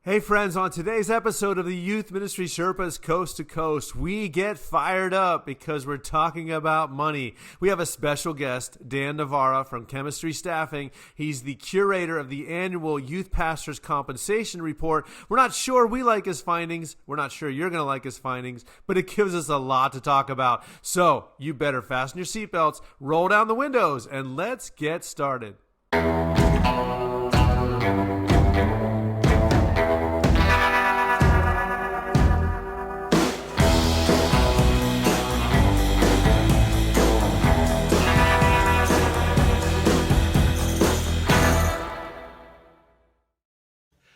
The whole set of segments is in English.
Hey friends, on today's episode of the Youth Ministry Sherpas Coast to Coast, we get fired up because we're talking about money. We have a special guest, Dan Navarra from Chemistry Staffing. He's the curator of the annual Youth Pastors Compensation Report. We're not sure we like his findings. We're not sure you're going to like his findings, but it gives us a lot to talk about. So you better fasten your seatbelts, roll down the windows, and let's get started.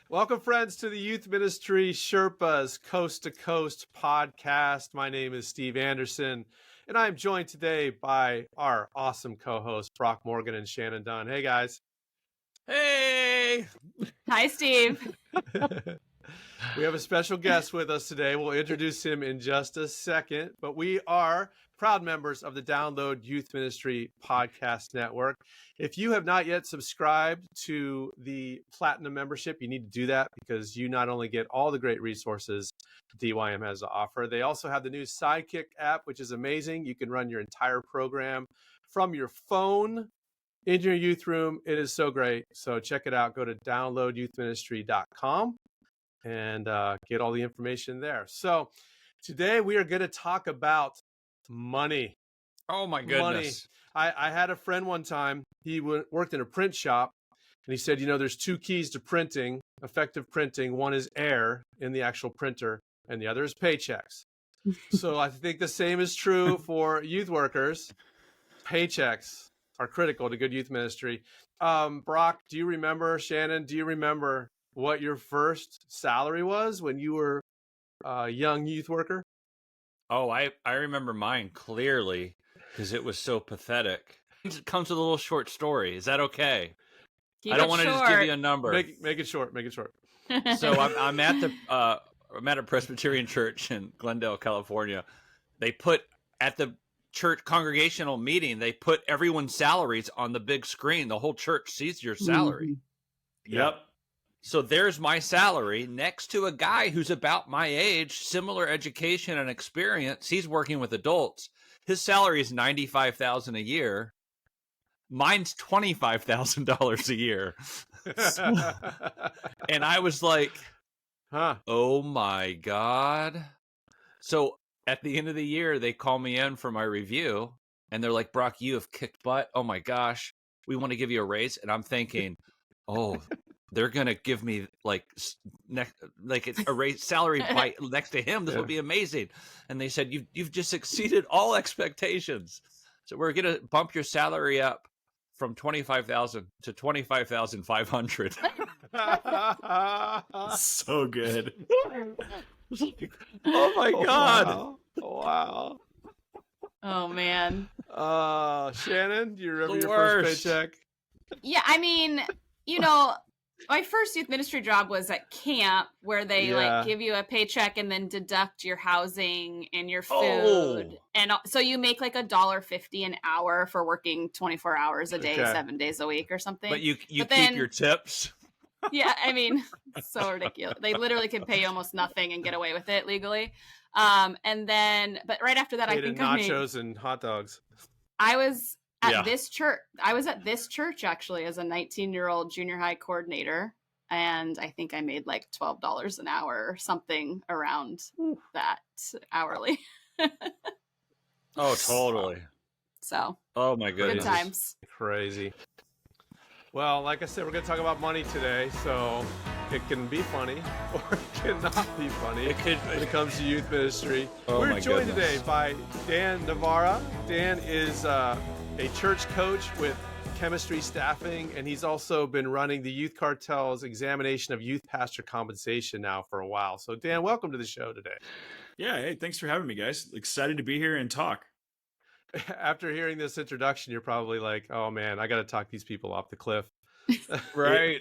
Welcome, friends, to the Youth Ministry Sherpas Coast to Coast podcast. My name is Steve Anderson, and I'm joined today by our awesome co-hosts, Brock Morgan and Shannon Dunn. Hey, guys. Hey! Hi, Steve. We have a special guest with us today. We'll introduce him in just a second, but we are proud members of the Download Youth Ministry Podcast Network. If you have not yet subscribed to the Platinum membership, you need to do that because you not only get all the great resources DYM has to offer, they also have the new Sidekick app, which is amazing. You can run your entire program from your phone in your youth room. It is so great. So check it out. Go to downloadyouthministry.com and get all the information there. So today we are going to talk about money. Oh my goodness. Money. I had a friend one time, he worked in a print shop, and he said, you know, there's two keys to printing, effective printing. One is air in the actual printer, and the other is paychecks. So I think the same is true for youth workers. Paychecks are critical to good youth ministry. Brock, do you remember, Shannon, do you remember what your first salary was when you were a young youth worker? Oh, I remember mine clearly because it was so pathetic. It comes with a little short story. Is that okay? Keep I don't it want to just short. give you a number. Make it short. Make it short. So I'm at a Presbyterian church in Glendale, California. They put at the church congregational meeting, they put everyone's salaries on the big screen. The whole church sees your salary. Mm-hmm. Yep. So there's my salary next to a guy who's about my age, similar education and experience. He's working with adults. His salary is $95,000 a year. Mine's $25,000 a year. And I was like, oh my God. So at the end of the year, they call me in for my review and they're like, Brock, you have kicked butt. Oh my gosh. We want to give you a raise. And I'm thinking, oh, they're going to give me like a raise salary by next to him. This will be amazing. And they said, you've just exceeded all expectations. So we're going to bump your salary up from $25,000 to $25,500. So good. Oh my God. Wow. Oh, man. Shannon, do you remember The your worst. first paycheck? Yeah, I mean, you know, my first youth ministry job was at camp where they like give you a paycheck and then deduct your housing and your food. Oh. And so you make like $1.50 an hour for working 24 hours a day, Okay. 7 days a week or something. But you But keep then- your tips. Yeah, I mean, it's so ridiculous. They literally could pay you almost nothing and get away with it legally. But right after that, Paid I think in I made, nachos and hot dogs. I was at Yeah. this church. I was at this church actually as a 19-year-old junior high coordinator. And I think I made like $12 an hour or something around that hourly. Oh, totally. So Oh my good goodness. times. Crazy. Well, like I said, we're going to talk about money today, so it can be funny or it cannot be funny It could when it comes to youth ministry. Oh, We're my joined goodness. today by Dan Navarra. Dan is a church coach with Chemistry Staffing, and he's also been running the Youth Cartel's examination of youth pastor compensation now for a while. So, Dan, welcome to the show today. Yeah, hey, thanks for having me, guys. Excited to be here and talk. After hearing this introduction, you're probably like, oh man, I got to talk these people off the cliff. Right.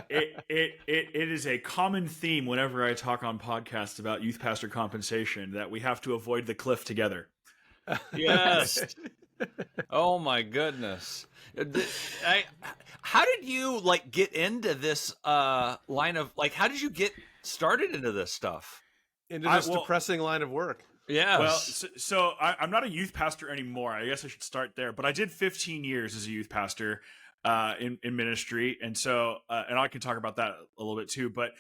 It is a common theme whenever I talk on podcasts about youth pastor compensation that we have to avoid the cliff together. Yes. Oh my goodness. How did you like get into this line of like? How did you get started into this stuff? Into this depressing line of work. Yeah. Well, so I'm not a youth pastor anymore. I guess I should start there. But I did 15 years as a youth pastor in ministry, and so and I can talk about that a little bit too. But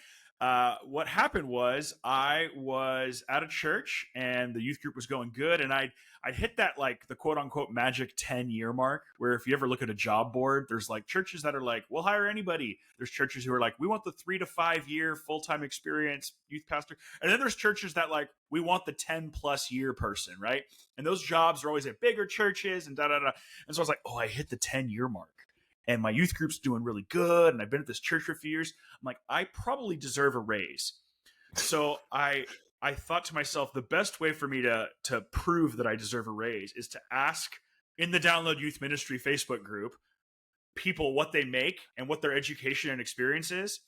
what happened was I was at a church, and the youth group was going good, and I'd hit that like the quote unquote magic 10-year mark, where if you ever look at a job board, there's like churches that are like, we'll hire anybody. There's churches who are like, we want the 3 to 5 year full-time experience youth pastor. And then there's churches that like, we want the 10+ year person, right? And those jobs are always at bigger churches and da-da-da. And so I was like, oh, I hit the 10-year mark. And my youth group's doing really good. And I've been at this church for a few years. I'm like, I probably deserve a raise. So I thought to myself, the best way for me to prove that I deserve a raise is to ask in the Download Youth Ministry Facebook group people what they make and what their education and experience is.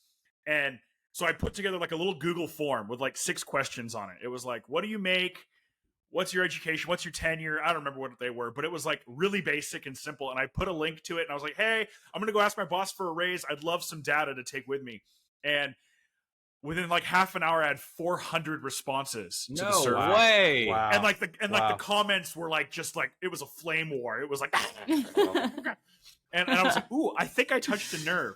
And so I put together like a little Google form with like 6 questions on it. It was like, what do you make? What's your education? What's your tenure? I don't remember what they were, but it was like really basic and simple. And I put a link to it, and I was like, hey, I'm going to go ask my boss for a raise. I'd love some data to take with me. And within like half an hour, I had 400 responses to the survey. No way. Wow. And like the comments were like, just like, it was a flame war. It was like, and I was like, ooh, I think I touched a nerve.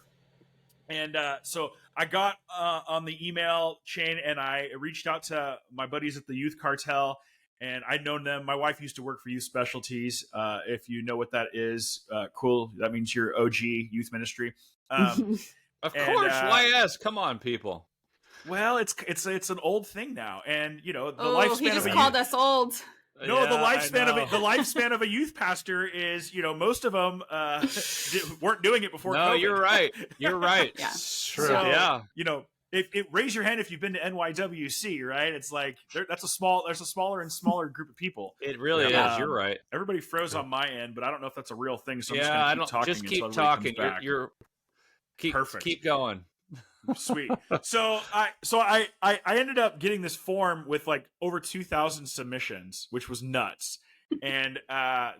And so I got on the email chain, and I reached out to my buddies at the Youth Cartel, and I'd known them. My wife used to work for Youth Specialties. If you know what that is, cool. That means you're OG youth ministry. Of course, YS. Come on, people. Well, it's an old thing now, and you know the lifespan he just of a called us old. No, Yeah, the lifespan of a youth pastor is, you know, most of them weren't doing it before. No, COVID. you're right. You're right. Yeah. True. So, Yeah. you know, if raise your hand if you've been to NYWC, right? It's like there's a smaller and smaller group of people. It really is. You're right. Everybody froze on my end, but I don't know if that's a real thing. So Yeah, I'm just gonna keep talking. Keep talking. You're Perfect. Keep going. Sweet. So I ended up getting this form with like over 2,000 submissions, which was nuts. And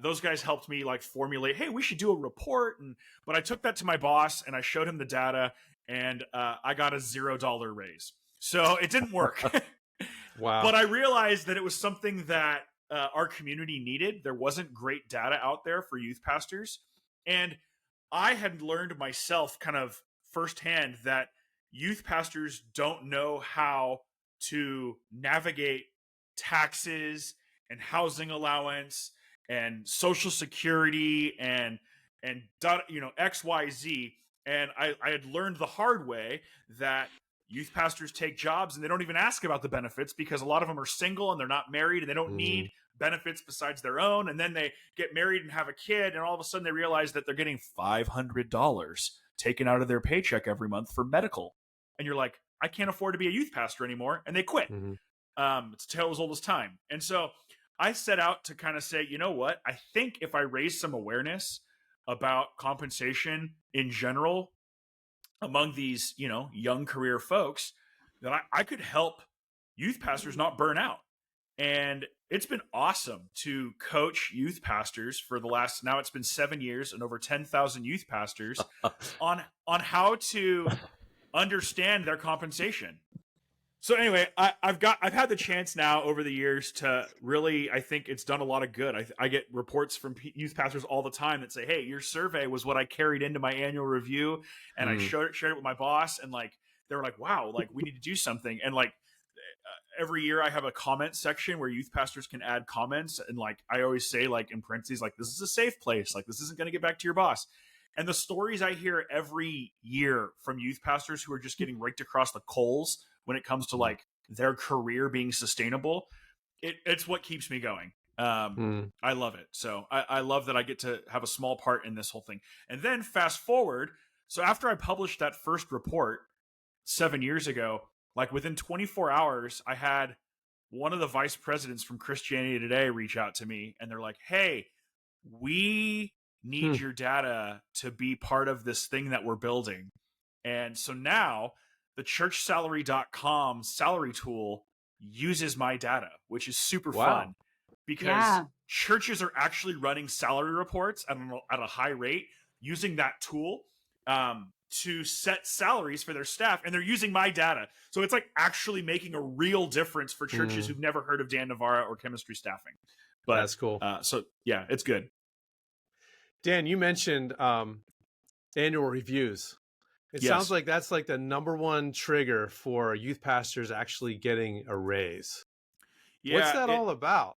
those guys helped me like formulate, hey, we should do a report. But I took that to my boss and I showed him the data, and I got a $0 raise. So it didn't work. Wow. But I realized that it was something that our community needed. There wasn't great data out there for youth pastors. And I had learned myself kind of firsthand that youth pastors don't know how to navigate taxes and housing allowance and social security and XYZ. And I had learned the hard way that youth pastors take jobs and they don't even ask about the benefits, because a lot of them are single and they're not married and they don't need benefits besides their own. And then they get married and have a kid, and all of a sudden they realize that they're getting $500 taken out of their paycheck every month for medical. And you're like, I can't afford to be a youth pastor anymore. And they quit. It's a tale as old as time. And so I set out to kind of say, you know what? I think if I raise some awareness about compensation in general among these, you know, young career folks, that I could help youth pastors not burn out. And it's been awesome to coach youth pastors for the last, now it's been 7 years and over 10,000 youth pastors on how to understand their compensation. So anyway, I've had the chance now over the years to really, I think it's done a lot of good. I get reports from youth pastors all the time that say, hey, your survey was what I carried into my annual review, and I shared it with my boss, and like they were like, wow, like we need to do something. And like every year I have a comment section where youth pastors can add comments, and like I always say, like in parentheses, like this is a safe place, like this isn't going to get back to your boss. And the stories I hear every year from youth pastors who are just getting raked across the coals when it comes to like their career being sustainable, it's what keeps me going. I love it. So I love that I get to have a small part in this whole thing. And then fast forward. So after I published that first report 7 years ago, like within 24 hours, I had one of the vice presidents from Christianity Today reach out to me, and they're like, hey, we need your data to be part of this thing that we're building. And so now the churchsalary.com salary tool uses my data, which is super fun, because churches are actually running salary reports at a high rate using that tool to set salaries for their staff, and they're using my data. So it's like actually making a real difference for churches who've never heard of Dan Navarra or chemistry staffing. But that's cool. So yeah, it's good. Dan, you mentioned annual reviews. It Yes. sounds like that's like the number one trigger for youth pastors actually getting a raise. Yeah, What's that all about?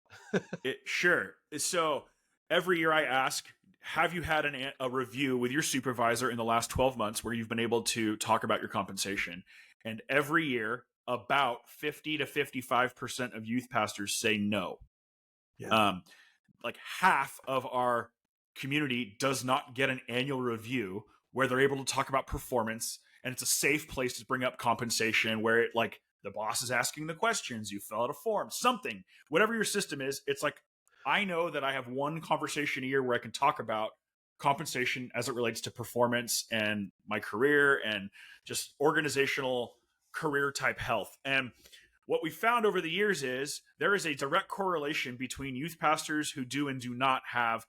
Sure. So every year I ask, have you had a review with your supervisor in the last 12 months where you've been able to talk about your compensation? And every year, about 50 to 55% of youth pastors say no. Yeah. Like half of our community does not get an annual review where they're able to talk about performance, and it's a safe place to bring up compensation where it like the boss is asking the questions, you fill out a form, something, whatever your system is. It's like, I know that I have one conversation a year where I can talk about compensation as it relates to performance and my career and just organizational career type health. And what we found over the years is there is a direct correlation between youth pastors who do and do not have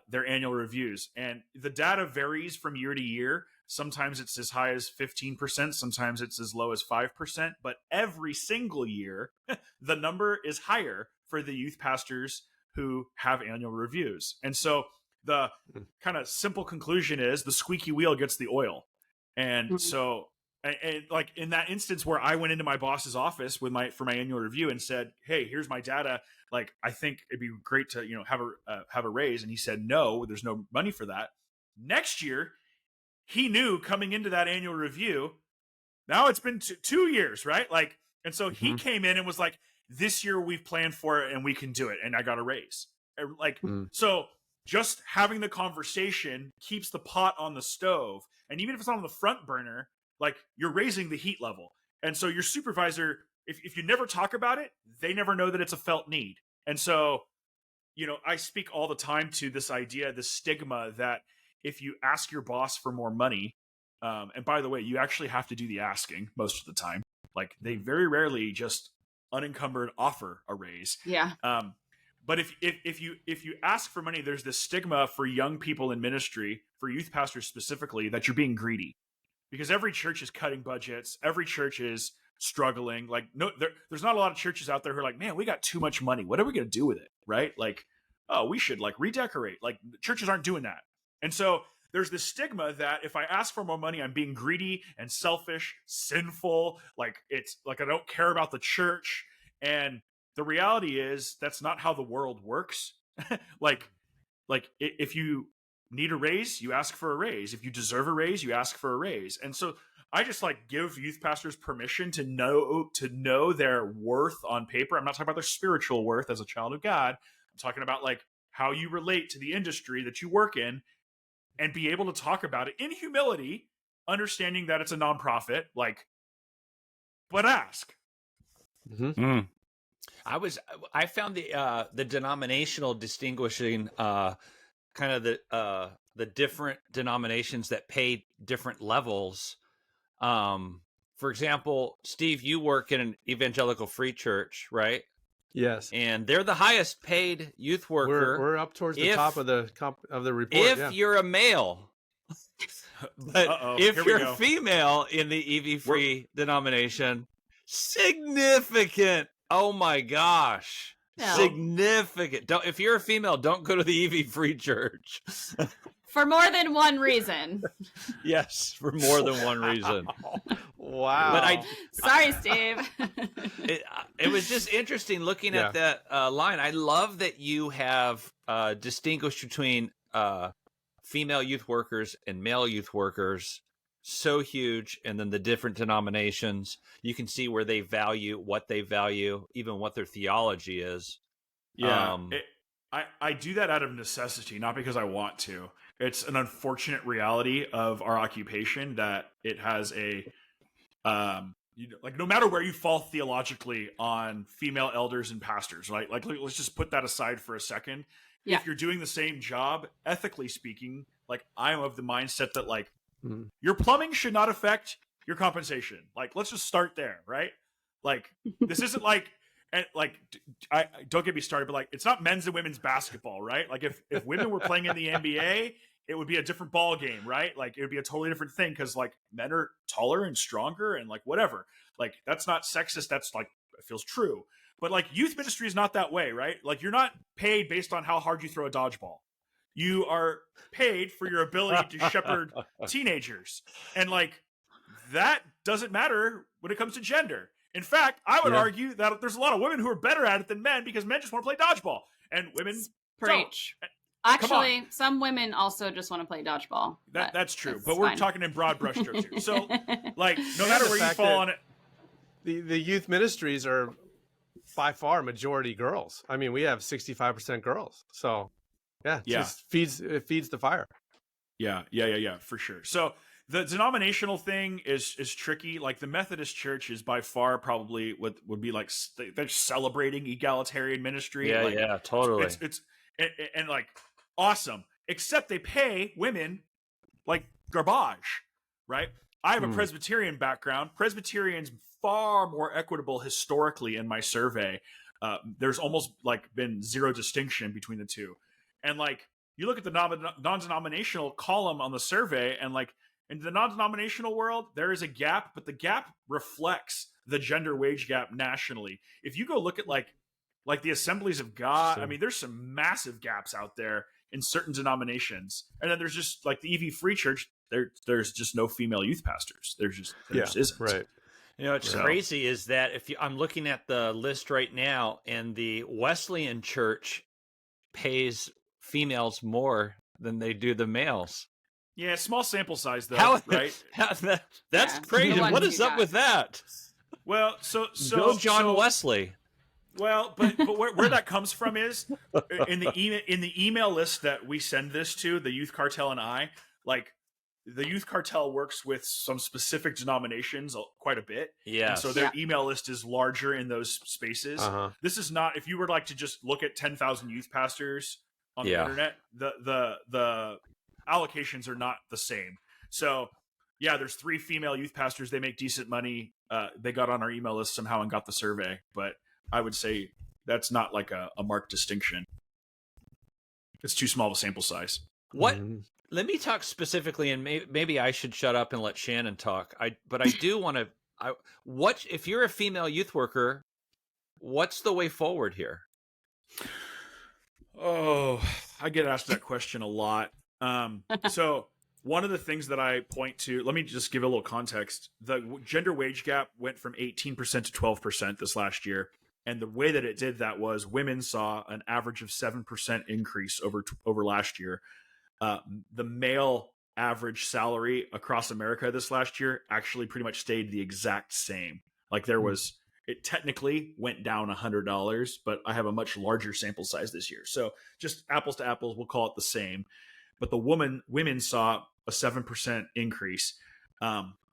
their annual reviews. And the data varies from year to year. Sometimes it's as high as 15%, sometimes it's as low as 5%, but every single year, the number is higher for the youth pastors who have annual reviews. And so the kind of simple conclusion is the squeaky wheel gets the oil. And so, and like in that instance where I went into my boss's office for my annual review and said, "Hey, here's my data. Like, I think it'd be great to, have a raise." And he said, "No, there's no money for that." Next year, he knew coming into that annual review, now it's been 2 years, right? Like, and so he came in and was like, "This year we've planned for it and we can do it." And I got a raise. Like, so just having the conversation keeps the pot on the stove. And even if it's not on the front burner, like, you're raising the heat level. And so your supervisor, if you never talk about it, they never know that it's a felt need. And so, I speak all the time to this idea, this stigma that if you ask your boss for more money, and by the way, you actually have to do the asking most of the time. Like, they very rarely just unencumbered offer a raise. Yeah. But if you ask for money, there's this stigma for young people in ministry, for youth pastors specifically, that you're being greedy, because every church is cutting budgets. Every church is struggling. Like, no, there's not a lot of churches out there who are like, "Man, we got too much money. What are we going to do with it?" Right? Like, "Oh, we should like redecorate." Like, churches aren't doing that. And so there's this stigma that if I ask for more money, I'm being greedy and selfish, sinful. Like, it's like I don't care about the church. And the reality is that's not how the world works. like if you need a raise, you ask for a raise. If you deserve a raise, you ask for a raise. And so I just like give youth pastors permission to know their worth on paper. I'm not talking about their spiritual worth as a child of God. I'm talking about like how you relate to the industry that you work in, and be able to talk about it in humility, understanding that it's a nonprofit, like, but ask. I found the denominational distinguishing kind of the different denominations that pay different levels. For example, Steve, you work in an evangelical free church, right? Yes. And they're the highest paid youth worker. We're up towards the top of the report. If you're a male. But if you're a female in the EV free denomination, significant. Oh my gosh. No. Significant. If you're a female, don't go to the EV free church. For more than one reason. Yes, for more than one reason. Wow. But Sorry, Steve. It was just interesting looking at that line. I love that you have distinguished between female youth workers and male youth workers. So huge. And then the different denominations, you can see where they value, what they value, even what their theology is. Yeah. I do that out of necessity, not because I want to. It's an unfortunate reality of our occupation that it has a, like, no matter where you fall theologically on female elders and pastors, right? Like, let's just put that aside for a second. Yeah. If you're doing the same job, ethically speaking, like, I am of the mindset that, like, your plumbing should not affect your compensation. Like, let's just start there, right? Like, this isn't like, and like, I don't get me started, but like, it's not men's and women's basketball, right? Like, if women were playing in the NBA it would be a different ball game, right? Like it would be a totally different thing because like men are taller and stronger and like whatever. Like that's not sexist. That's like it feels true. But like youth ministry is not that way, right? Like you're not paid based on how hard you throw a dodgeball. You are paid for your ability to shepherd teenagers. And like that doesn't matter when it comes to gender. In fact, I would argue that there's a lot of women who are better at it than men because men just want to play dodgeball and women Preach. don't. Actually, some women also just want to play dodgeball. That's true. But we're talking in broad brushstrokes here. So like no matter where you fall on it. The youth ministries are by far majority girls. I mean, we have 65% girls. So just feeds the fire. Yeah, for sure. So the denominational thing is tricky. Like the Methodist Church is by far probably what would be like they're celebrating egalitarian ministry. Yeah, like, totally. It's and like awesome. Except they pay women like garbage, right? I have a Presbyterian background. Presbyterians far more equitable historically in my survey. There's almost like been zero distinction between the two. And like you look at the non-denominational column on the survey and like in the non-denominational world, there is a gap, but the gap reflects the gender wage gap nationally. If you go look at like the Assemblies of God, I mean, there's some massive gaps out there in certain denominations. And then there's just like the EV Free Church, there's just no female youth pastors. There just isn't. Right. You know, what's crazy is that I'm looking at the list right now, and the Wesleyan Church pays females more than they do the males. Yeah, small sample size though, right? That's crazy. What is up with that? Well, so go John Wesley. Well, but where that comes from is in the email list that we send this to, the Youth Cartel and I, like the Youth Cartel works with some specific denominations quite a bit. Yeah. And so their email list is larger in those spaces. This is not, if you were like to just look at 10,000 youth pastors on the internet, the allocations are not the same. So there's 3 female youth pastors. They make decent money. They got on our email list somehow and got the survey, but I would say that's not like a marked distinction. It's too small of a sample size. What? Let me talk specifically, and maybe I should shut up and let Shannon talk. But I do want to. What if you're a female youth worker? What's the way forward here? Oh, I get asked that question a lot. So one of the things that I point to, let me just give a little context. The gender wage gap went from 18% to 12% this last year. And the way that it did that was women saw an average of 7% increase over last year. The male average salary across America this last year actually pretty much stayed the exact same. Like it technically went down $100, but I have a much larger sample size this year. So just apples to apples, we'll call it the same. But the women saw a 7% increase.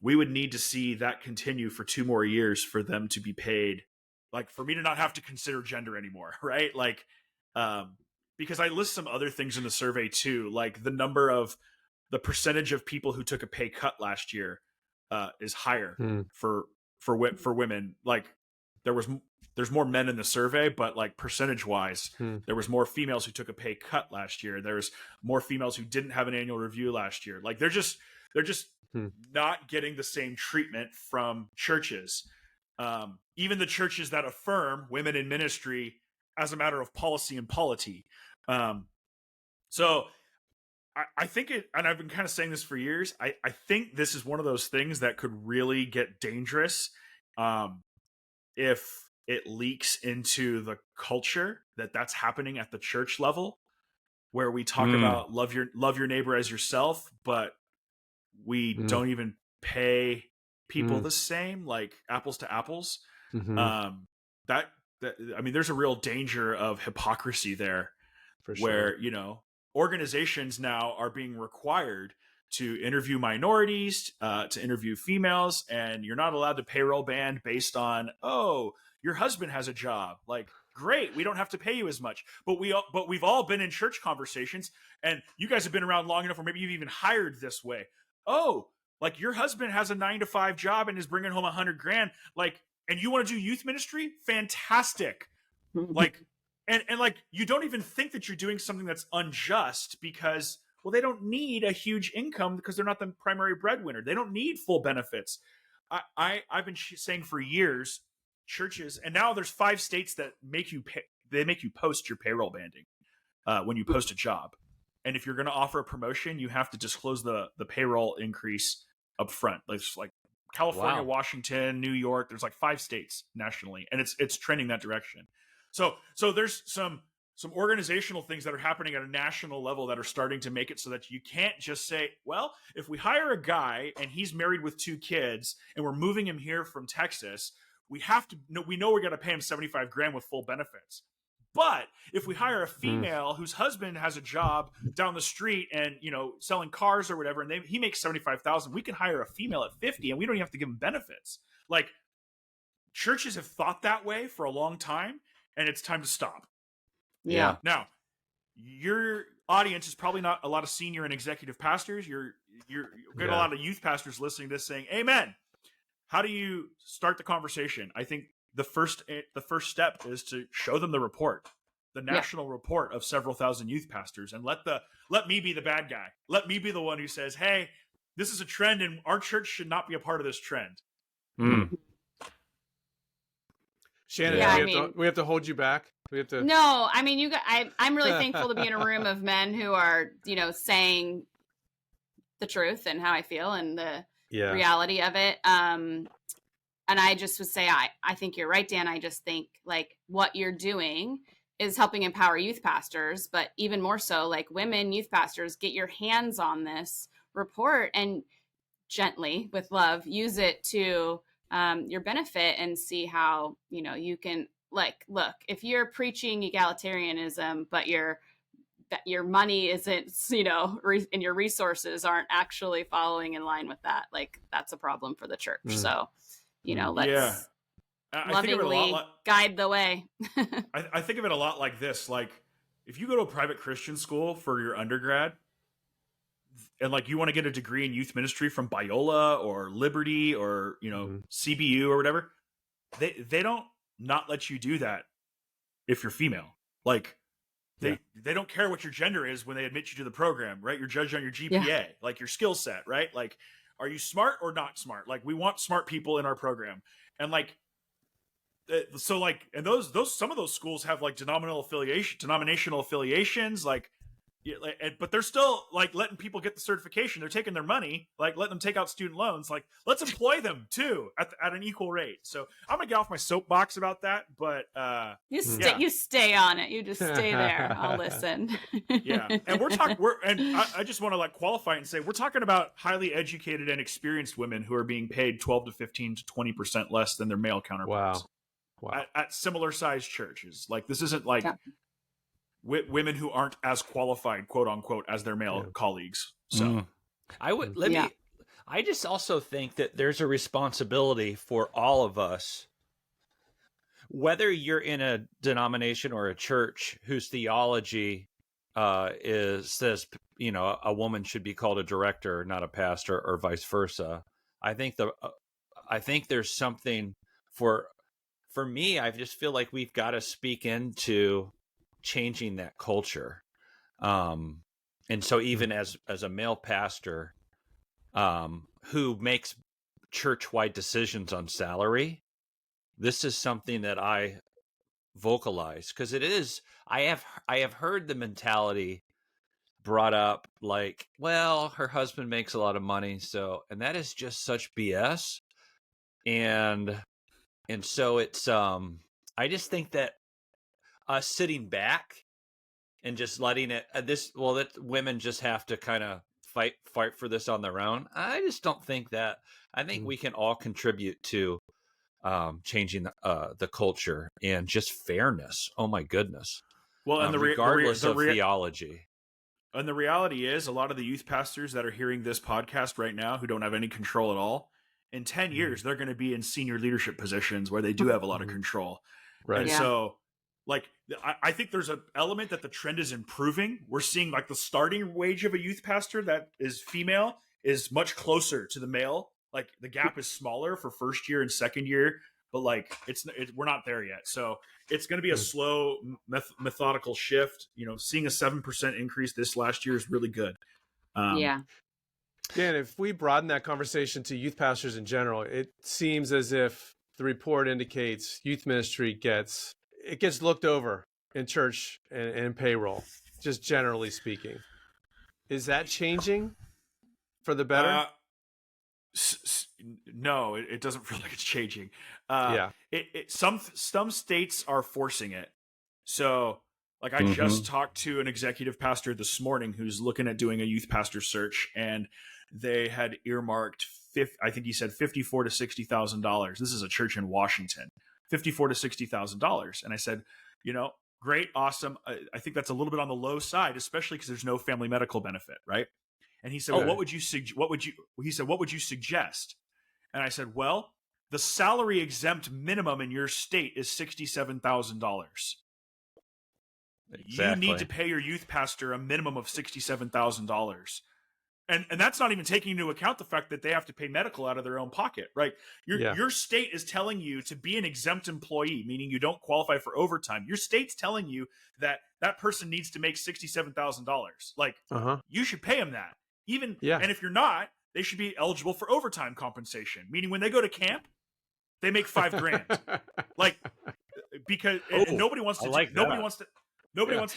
We would need to see that continue for 2 more years for them to be paid. Like for me to not have to consider gender anymore, right? Like, because I list some other things in the survey too, like the percentage of people who took a pay cut last year is higher for women. Like there's more men in the survey, but like percentage wise, there was more females who took a pay cut last year. There's more females who didn't have an annual review last year. Like they're just not getting the same treatment from churches. Even the churches that affirm women in ministry as a matter of policy and polity. So I think and I've been kind of saying this for years, I think this is one of those things that could really get dangerous if it leaks into the culture that's happening at the church level, where we talk about love your neighbor as yourself, but we don't even pay people the same, like apples to apples. That I mean, there's a real danger of hypocrisy there, for sure. Where organizations now are being required to interview minorities, to interview females, and you're not allowed to payroll band based on, oh, your husband has a job. Like, great, we don't have to pay you as much. But we've all been in church conversations, and you guys have been around long enough, or maybe you've even hired this way. Oh, like your husband has a 9-to-5 job and is bringing home $100,000. Like, and you want to do youth ministry? Fantastic. Like, and like, you don't even think that you're doing something that's unjust because Well, they don't need a huge income because they're not the primary breadwinner. They don't need full benefits. I've been saying for years, churches, and now there's 5 states that make you pay, they make you post your payroll banding when you post a job. And if you're going to offer a promotion, you have to disclose the payroll increase up front. Like California, Wow. Washington, New York. There's like 5 states nationally, and it's trending that direction. So there's some organizational things that are happening at a national level that are starting to make it so that you can't just say, well, if we hire a guy and he's married with 2 kids and we're moving him here from Texas, we know we're going to pay him 75 grand with full benefits. But if we hire a female whose husband has a job down the street and, selling cars or whatever, and he makes 75,000, we can hire a female at 50 and we don't even have to give him benefits. Like, churches have thought that way for a long time, and it's time to stop. Yeah. Now, your audience is probably not a lot of senior and executive pastors. You're getting a lot of youth pastors listening to this saying, amen. How do you start the conversation? I think the first step is to show them the report, the national report of several thousand youth pastors, and let me be the bad guy. Let me be the one who says, hey, this is a trend and our church should not be a part of this trend. Shannon, we have to hold you back. We have to. No, I mean, I'm really thankful to be in a room of men who are, saying the truth and how I feel and the reality of it. And I just would say, I think you're right, Dan. I just think like what you're doing is helping empower youth pastors, but even more so, like women youth pastors, get your hands on this report and gently, with love, use it to your benefit and see how, you can, like, look, if you're preaching egalitarianism, but your money isn't, and your resources aren't actually following in line with that, like, that's a problem for the church. So, let's lovingly guide the way. I think of it a lot like this. Like, if you go to a private Christian school for your undergrad and like you want to get a degree in youth ministry from Biola or Liberty or, CBU or whatever, they don't not let you do that if you're female. Like, they don't care what your gender is when they admit you to the program, right? You're judged on your GPA, like your skill set, right? Like, are you smart or not smart? Like, we want smart people in our program. And like, so like, and those some of those schools have like denominational affiliations, like, but they're still like letting people get the certification. They're taking their money, like letting them take out student loans. Like, let's employ them too at an equal rate. So I'm gonna get off my soapbox about that, but you stay on it. You just stay there. I'll listen. Yeah, and I just want to like qualify and say we're talking about highly educated and experienced women who are being paid 12 to 15 to 20% less than their male counterparts. Wow. At similar sized churches. Like, this isn't like women who aren't as qualified, quote unquote, as their male colleagues. So I just also think that there's a responsibility for all of us, whether you're in a denomination or a church whose theology says, a woman should be called a director, not a pastor, or vice versa. I think there's something for me. I just feel like we've got to speak into changing that culture. And so even as a male pastor who makes church-wide decisions on salary, this is something that I vocalize, because it is, I have heard the mentality brought up like, well, her husband makes a lot of money, and that is just such BS. And so it's I just think that us sitting back and just letting it that women just have to kind of fight for this on their own. I just don't think that. I think we can all contribute to changing the culture and just fairness. Oh my goodness. Well, and regardless of theology. And the reality is, a lot of the youth pastors that are hearing this podcast right now who don't have any control at all, in 10 years, they're going to be in senior leadership positions where they do have a lot of control. Right. And so, like, I think there's an element that the trend is improving. We're seeing like the starting wage of a youth pastor that is female is much closer to the male. Like, the gap is smaller for first year and second year, but like we're not there yet. So it's going to be a slow, methodical shift. Seeing a 7% increase this last year is really good. Yeah. Dan, if we broaden that conversation to youth pastors in general, it seems as if the report indicates youth ministry gets looked over in church and payroll, just generally speaking. Is that changing for the better? No, it doesn't feel like it's changing. Yeah. Some states are forcing it. So, like, I just talked to an executive pastor this morning who's looking at doing a youth pastor search, and they had earmarked I think he said $54,000 to $60,000. This is a church in Washington, $54,000 to $60,000. And I said, great, awesome. I think that's a little bit on the low side, especially because there's no family medical benefit, right? And he said, well, what would you suggest? And I said, well, the salary exempt minimum in your state is $67,000. Exactly. You need to pay your youth pastor a minimum of $67,000. And that's not even taking into account the fact that they have to pay medical out of their own pocket, right? Your state is telling you to be an exempt employee, meaning you don't qualify for overtime. Your state's telling you that person needs to make $67,000. Like, you should pay them that. And if you're not, they should be eligible for overtime compensation, meaning when they go to camp, they make $5,000. Like, because nobody wants to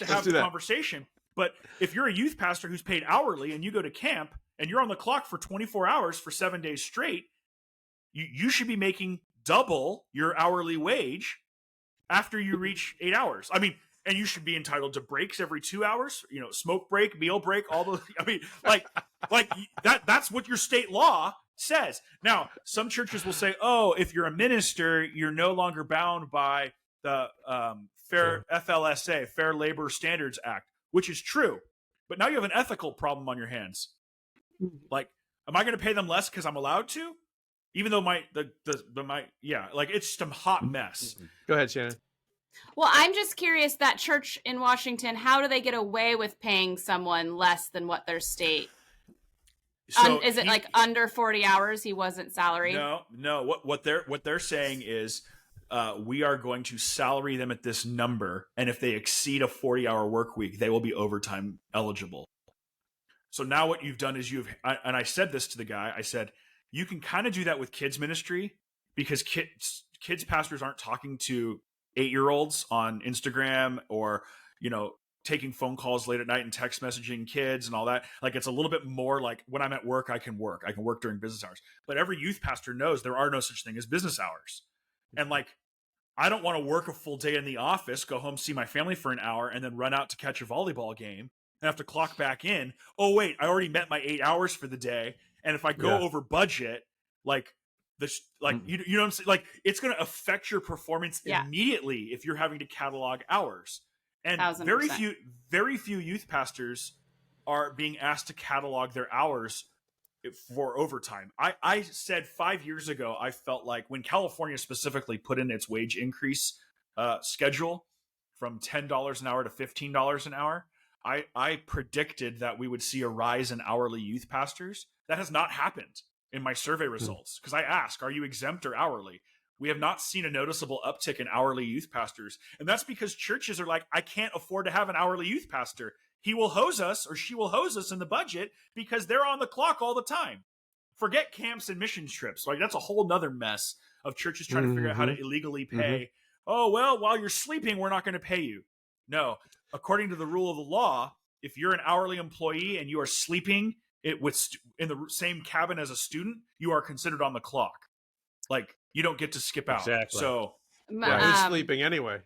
have the conversation. But if you're a youth pastor who's paid hourly and you go to camp and you're on the clock for 24 hours for 7 days straight, you should be making double your hourly wage after you reach 8 hours. I mean, and you should be entitled to breaks every 2 hours, smoke break, meal break, all those. I mean, like that's what your state law says. Now, some churches will say, oh, if you're a minister, you're no longer bound by the FLSA, Fair Labor Standards Act, which is true. But now you have an ethical problem on your hands. Like, am I going to pay them less because I'm allowed to? Even though it's just a hot mess. Go ahead, Shannon. Well, I'm just curious, that church in Washington, how do they get away with paying someone less than what their state? So is it like under 40 hours he wasn't salaried? No. What they're saying is we are going to salary them at this number, and if they exceed a 40-hour work week, they will be overtime eligible. So now what you've done is and I said this to the guy, I said, you can kind of do that with kids ministry because kids pastors aren't talking to 8-year-olds on Instagram or, taking phone calls late at night and text messaging kids and all that. Like, it's a little bit more like when I'm at work, I can work during business hours. But every youth pastor knows there are no such thing as business hours. And like, I don't want to work a full day in the office, go home, see my family for an hour, and then run out to catch a volleyball game and have to clock back in. Oh, wait, I already met my 8 hours for the day. And if I go over budget, like, you know what I'm saying? Like, it's going to affect your performance immediately if you're having to catalog hours. And 1,000%. very few youth pastors are being asked to catalog their hours for overtime. I said 5 years ago, I felt like when California specifically put in its wage increase schedule from $10 an hour to $15 an hour, I predicted that we would see a rise in hourly youth pastors. That has not happened in my survey results because I ask, are you exempt or hourly? We have not seen a noticeable uptick in hourly youth pastors. And that's because churches are like, I can't afford to have an hourly youth pastor. He will hose us or she will hose us in the budget because they're on the clock all the time. Forget camps and mission trips. Like, that's a whole nother mess of churches trying to figure out how to illegally pay. Oh, well, while you're sleeping, we're not going to pay you. No, according to the rule of the law, if you're an hourly employee and you are sleeping in the same cabin as a student, you are considered on the clock. Like, you don't get to skip out. Exactly. So who's sleeping anyway?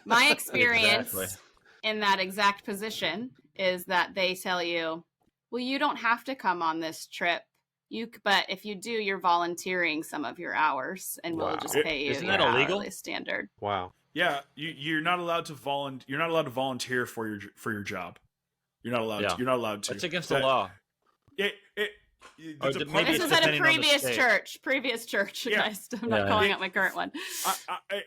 My experience in that exact position is that they tell you, well, you don't have to come on this trip. But if you do, you're volunteering some of your hours, and we'll just pay you. Isn't that illegal? Standard. Wow. Yeah, you're not allowed to You're not allowed to volunteer for your job. You're not allowed. You're not allowed to. It's against the law. This is at a previous church. Yeah. I'm not calling out my current one.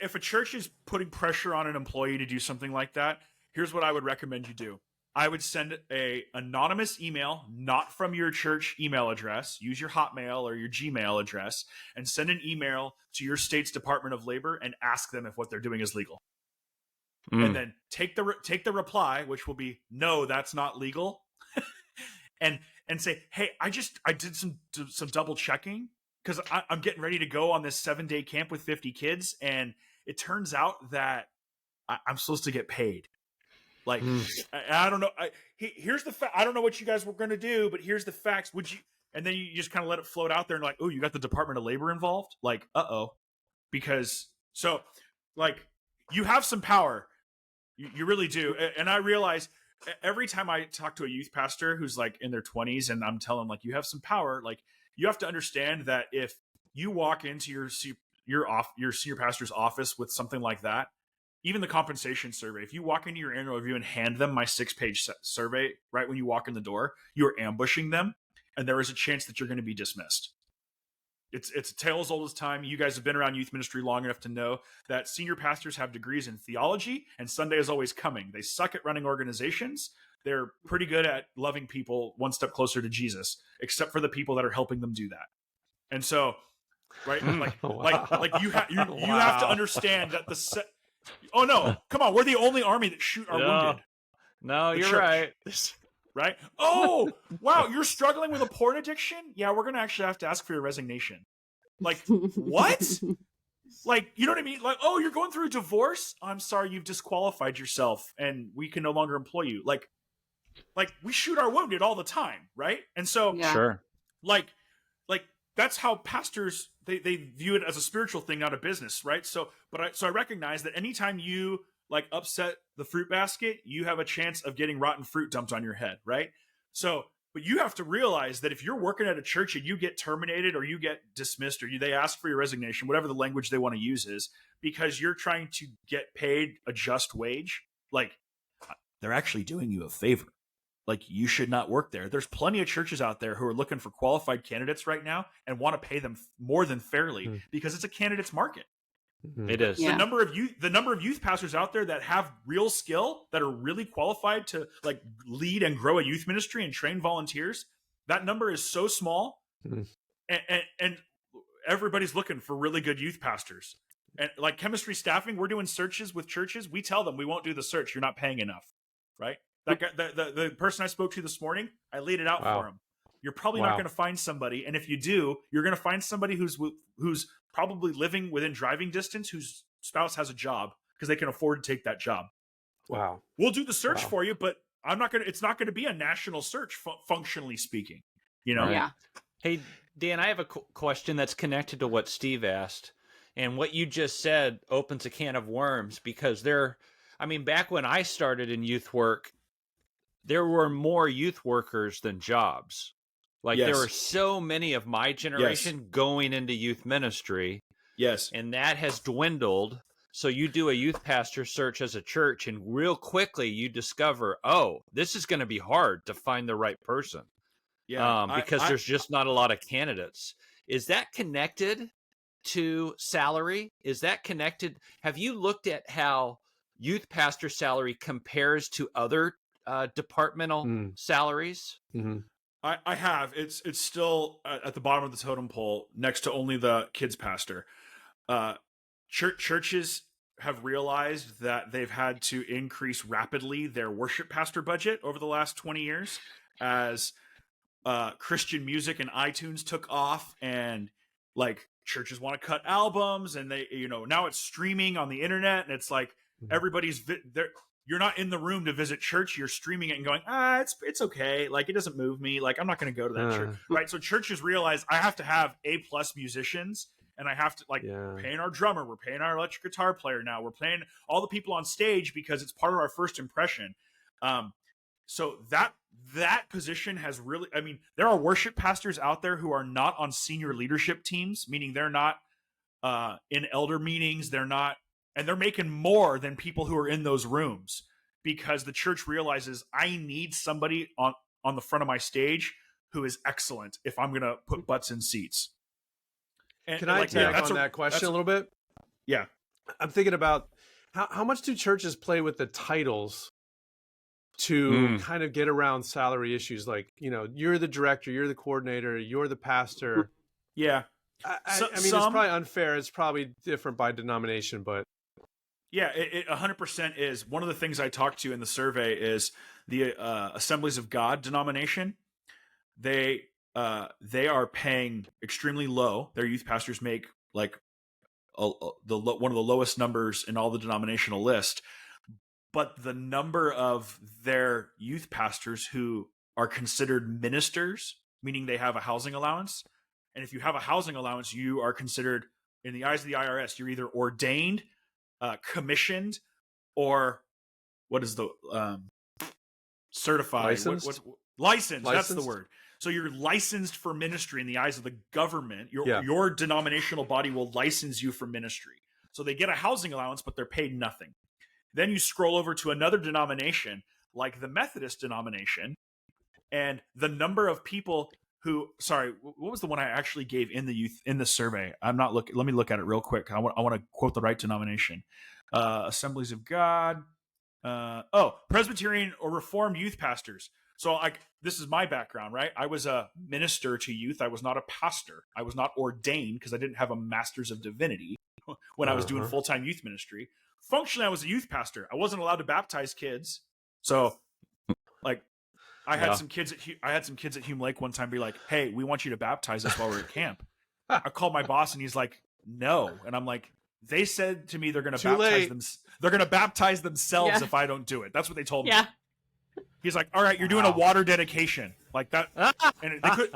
If a church is putting pressure on an employee to do something like that, here's what I would recommend you do. I would send a anonymous email, not from your church email address. Use your Hotmail or your Gmail address and send an email to your state's Department of Labor and ask them if what they're doing is legal. And then take the reply, which will be, no, that's not legal. and and say, hey, I did some double checking because I'm getting ready to go on this 7-day camp with 50 kids. And it turns out that I'm supposed to get paid. Like, I don't know. Here's the fact. I don't know what you guys were going to do, but here's the facts. Would you? And then you just kind of let it float out there and like, oh, you got the Department of Labor involved? Like, because so like you have some power. You really do. And I realize every time I talk to a youth pastor who's like in their 20s and I'm telling them like, you have some power, like you have to understand that if you walk into your senior pastor's office with something like that, even the compensation survey, if you walk into your annual review and hand them my 6-page survey right when you walk in the door, you're ambushing them and there is a chance that you're going to be dismissed. It's a tale as old as time. You guys have been around youth ministry long enough to know that senior pastors have degrees in theology and Sunday is always coming. They suck at running organizations. They're pretty good at loving people one step closer to Jesus, except for the people that are helping them do that. And so, right, like you have to understand that oh no, come on, we're the only army that shoot our wounded. No, you're church. right. Right? Oh, wow, you're struggling with a porn addiction? Yeah, we're going to actually have to ask for your resignation. Like, what? Like, you know what I mean? Like, oh, you're going through a divorce? I'm sorry, you've disqualified yourself and we can no longer employ you. Like we shoot our wounded all the time, right? And so, Sure. Like that's how pastors, they view it as a spiritual thing, not a business, right? So I recognize that anytime you like upset the fruit basket, you have a chance of getting rotten fruit dumped on your head, right? So, but you have to realize that if you're working at a church and you get terminated or you get dismissed or they ask for your resignation, whatever the language they want to use is, because you're trying to get paid a just wage, like they're actually doing you a favor. Like you should not work there. There's plenty of churches out there who are looking for qualified candidates right now and want to pay them more than fairly because it's a candidate's market. It is. Yeah. The number of youth pastors out there that have real skill, that are really qualified to like lead and grow a youth ministry and train volunteers, that number is so small, and everybody's looking for really good youth pastors. And like chemistry staffing, we're doing searches with churches. We tell them we won't do the search. You're not paying enough, right? That guy, the person I spoke to this morning, I laid it out for him. You're probably not going to find somebody, and if you do, you're going to find somebody who's probably living within driving distance, whose spouse has a job because they can afford to take that job. Wow. We'll do the search for you, but it's not going to be a national search, functionally speaking. You know? Right. Yeah. Hey, Dan, I have a question that's connected to what Steve asked, and what you just said opens a can of worms because back when I started in youth work, there were more youth workers than jobs. Like there were so many of my generation going into youth ministry. Yes. And that has dwindled. So you do a youth pastor search as a church and real quickly you discover, oh, this is going to be hard to find the right person. Yeah. Because there's just not a lot of candidates. Is that connected to salary? Is that connected? Have you looked at how youth pastor salary compares to other departmental salaries? Mm-hmm. I have. It's still at the bottom of the totem pole, next to only the kids pastor. Churches have realized that they've had to increase rapidly their worship pastor budget over the last 20 years as Christian music and iTunes took off, and like churches want to cut albums, and they, now it's streaming on the internet, and it's like everybody's there. You're not in the room to visit church. You're streaming it and going, it's okay. Like, it doesn't move me. Like, I'm not going to go to that church. Right. So churches realize I have to have A+ musicians, and I have to paying our drummer. We're paying our electric guitar player now. We're paying all the people on stage because it's part of our first impression. So that position has really, there are worship pastors out there who are not on senior leadership teams, meaning they're not in elder meetings. They're not, and they're making more than people who are in those rooms because the church realizes I need somebody on the front of my stage who is excellent if I'm going to put butts in seats. And, Can I tag on that question a little bit? Yeah. I'm thinking about how much do churches play with the titles to kind of get around salary issues? Like, you're the director, you're the coordinator, you're the pastor. Yeah. It's probably unfair. It's probably different by denomination, but. Yeah, it 100% is. One of the things I talked to in the survey is the Assemblies of God denomination. they are paying extremely low. Their youth pastors make like one of the lowest numbers in all the denominational list. But the number of their youth pastors who are considered ministers, meaning they have a housing allowance, and if you have a housing allowance, you are considered, in the eyes of the IRS, you're either ordained, commissioned, or what is the certified? Licensed? Licensed? That's the word. So you're licensed for ministry in the eyes of the government. Your denominational body will license you for ministry. So they get a housing allowance, but they're paid nothing. Then you scroll over to another denomination, like the Methodist denomination, and the number of people who, sorry, what was the one I actually gave in the survey? I'm not looking. Let me look at it real quick. I want to quote the right denomination. Assemblies of God. Presbyterian or Reformed youth pastors. So this is my background, right? I was a minister to youth. I was not a pastor. I was not ordained because I didn't have a master's of divinity when I was doing full-time youth ministry. Functionally, I was a youth pastor. I wasn't allowed to baptize kids. So like I had some kids at Hume Lake one time be like, "Hey, we want you to baptize us while we're at camp." I called my boss and he's like, "No." And I'm like, "They said to me they're going to baptize them. They're going to baptize themselves if I don't do it." That's what they told me. Yeah. He's like, "All right, you're doing a water dedication like that," and they could,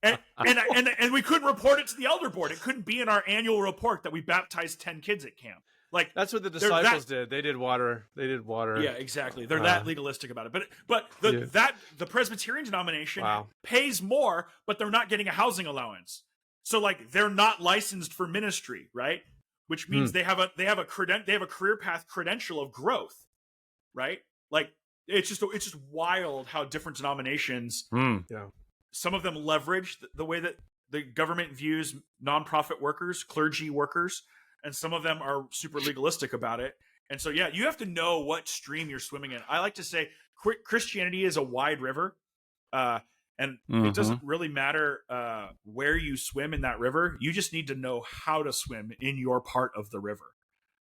and we couldn't report it to the elder board. It couldn't be in our annual report that we baptized 10 kids at camp. Like that's what the disciples did. They did water. Yeah, exactly. They're that legalistic about it. But the Presbyterian denomination pays more, but they're not getting a housing allowance. So like they're not licensed for ministry, right? Which means they have a career path credential of growth, right? Like it's just wild how different denominations. Some of them leverage the way that the government views nonprofit workers, clergy workers, and some of them are super legalistic about it. And so, you have to know what stream you're swimming in. I like to say Christianity is a wide river, and it doesn't really matter where you swim in that river. You just need to know how to swim in your part of the river.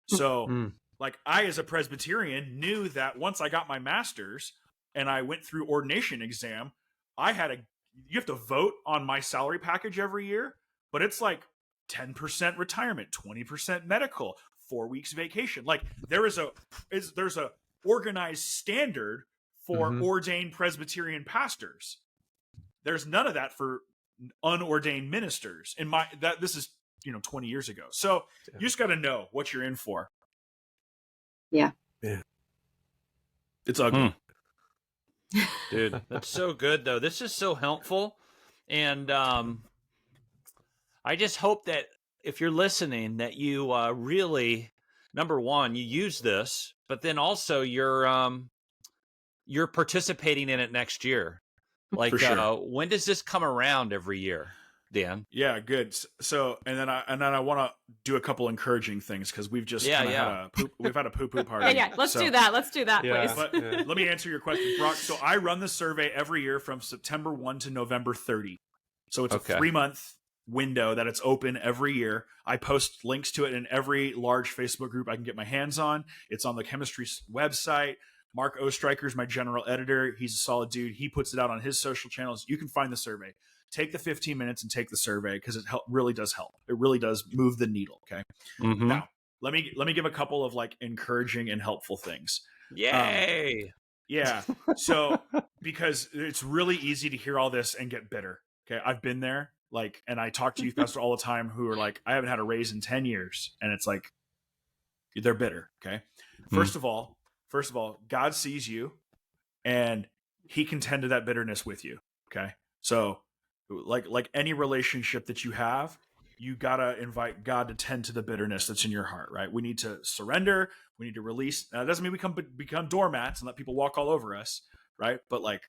So, like I, as a Presbyterian, knew that once I got my master's and I went through ordination exam, you have to vote on my salary package every year, but it's like 10% retirement, 20% medical, 4 weeks vacation. Like there's a organized standard for ordained Presbyterian pastors. There's none of that for unordained ministers. This is 20 years ago. So you just got to know what you're in for. Yeah. It's ugly. Dude, that's so good though. This is so helpful. And I just hope that if you're listening, that you really, number one, you use this, but then also you're participating in it next year. Like, when does this come around every year, Dan? Yeah, good. So, and then I want to do a couple encouraging things because we've just had a poo-poo party. Let's do that, please. But let me answer your question, Brock. So I run the survey every year from September 1 to November 30. So it's a 3-month window that it's open every year. I post links to it in every large Facebook group I can get my hands on. It's on the chemistry website. Mark Ostreicher is my general editor. He's a solid dude. He puts it out on his social channels. You can find the survey. Take the 15 minutes and take the survey because it really does help. It really does move the needle. Okay. Now, let me give a couple of like encouraging and helpful things. Yay! So because it's really easy to hear all this and get bitter. Okay, I've been there. Like, and I talk to youth pastors all the time who are like, I haven't had a raise in 10 years, and it's like they're bitter. Okay, first of all, God sees you, and He can tend to that bitterness with you. Okay, so like any relationship that you have, you gotta invite God to tend to the bitterness that's in your heart. Right? We need to surrender. We need to release. Now, that doesn't mean we become doormats and let people walk all over us. Right? But like,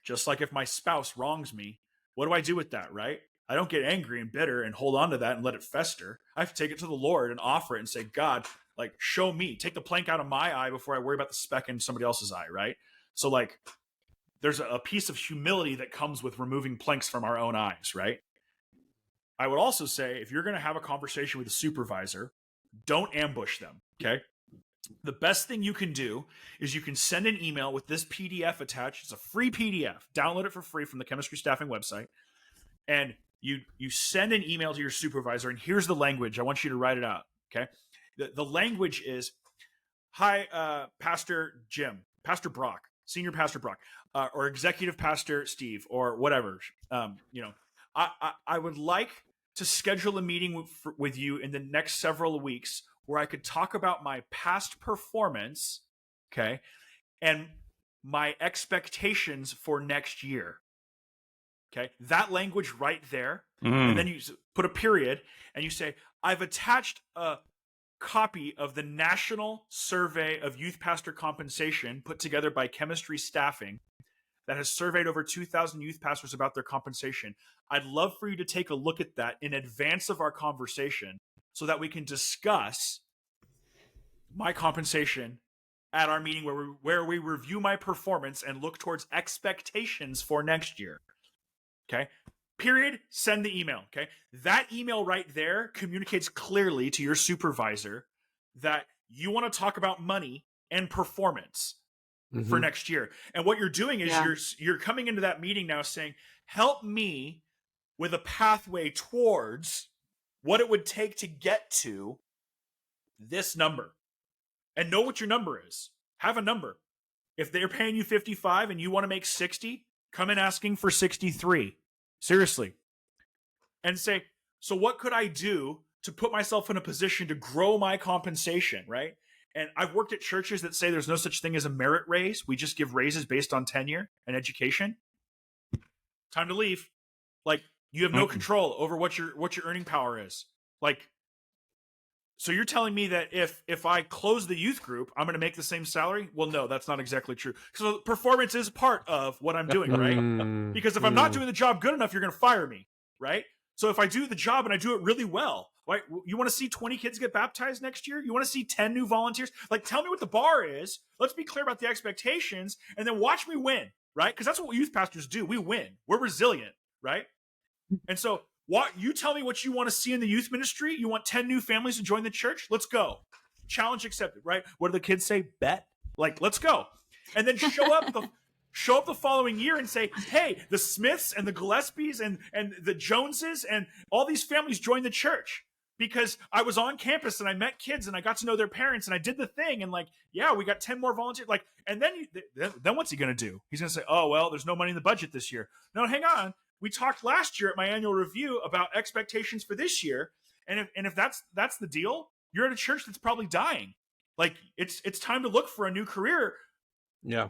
just like if my spouse wrongs me, what do I do with that? Right? I don't get angry and bitter and hold on to that and let it fester. I have to take it to the Lord and offer it and say, God, like, show me, take the plank out of my eye before I worry about the speck in somebody else's eye, right? So like, there's a piece of humility that comes with removing planks from our own eyes, right? I would also say, if you're going to have a conversation with a supervisor, don't ambush them, okay? the best thing you can do is you can send an email with this PDF attached. It's a free PDF. Download it for free from the chemistry staffing website. And you send an email to your supervisor, and here's the language. I want you to write it out, okay? The language is, hi, Pastor Jim, Pastor Brock, Senior Pastor Brock, or Executive Pastor Steve, or whatever. I would like to schedule a meeting with you in the next several weeks where I could talk about my past performance, okay, and my expectations for next year. Okay, that language right there. And then you put a period and you say, I've attached a copy of the National Survey of Youth Pastor Compensation put together by Chemistry Staffing that has surveyed over 2,000 youth pastors about their compensation. I'd love for you to take a look at that in advance of our conversation so that we can discuss my compensation at our meeting where we review my performance and look towards expectations for next year. Okay, period, send the email, okay? That email right there communicates clearly to your supervisor that you want to talk about money and performance for next year. And what you're doing is you're coming into that meeting now saying, help me with a pathway towards what it would take to get to this number. And know what your number is. Have a number. If they're paying you 55 and you want to make 60, come in asking for 63. Seriously. And say, so what could I do to put myself in a position to grow my compensation, right? And I've worked at churches that say there's no such thing as a merit raise. We just give raises based on tenure and education. Time to leave. Like, you have no control over what your earning power is. Like, so you're telling me that if I close the youth group, I'm going to make the same salary? Well, no, that's not exactly true. So performance is part of what I'm doing, right? Because if I'm not doing the job good enough, you're going to fire me, right? So if I do the job and I do it really well, right? You want to see 20 kids get baptized next year? You want to see 10 new volunteers? Like, tell me what the bar is. Let's be clear about the expectations, and then watch me win, right? Because that's what youth pastors do. We win. We're resilient, right? And so what you tell me what you want to see in the youth ministry? You want 10 new families to join the church? Let's go. Challenge accepted, right? What do the kids say? Bet. Like, let's go. And then show up the following year and say, hey, the Smiths and the Gillespies and the Joneses and all these families joined the church because I was on campus and I met kids and I got to know their parents and I did the thing. And like, yeah, we got 10 more volunteers. Like, and then what's he going to do? He's going to say, oh, well, there's no money in the budget this year. No, hang on. We talked last year at my annual review about expectations for this year. And if that's the deal, you're at a church that's probably dying. Like, it's time to look for a new career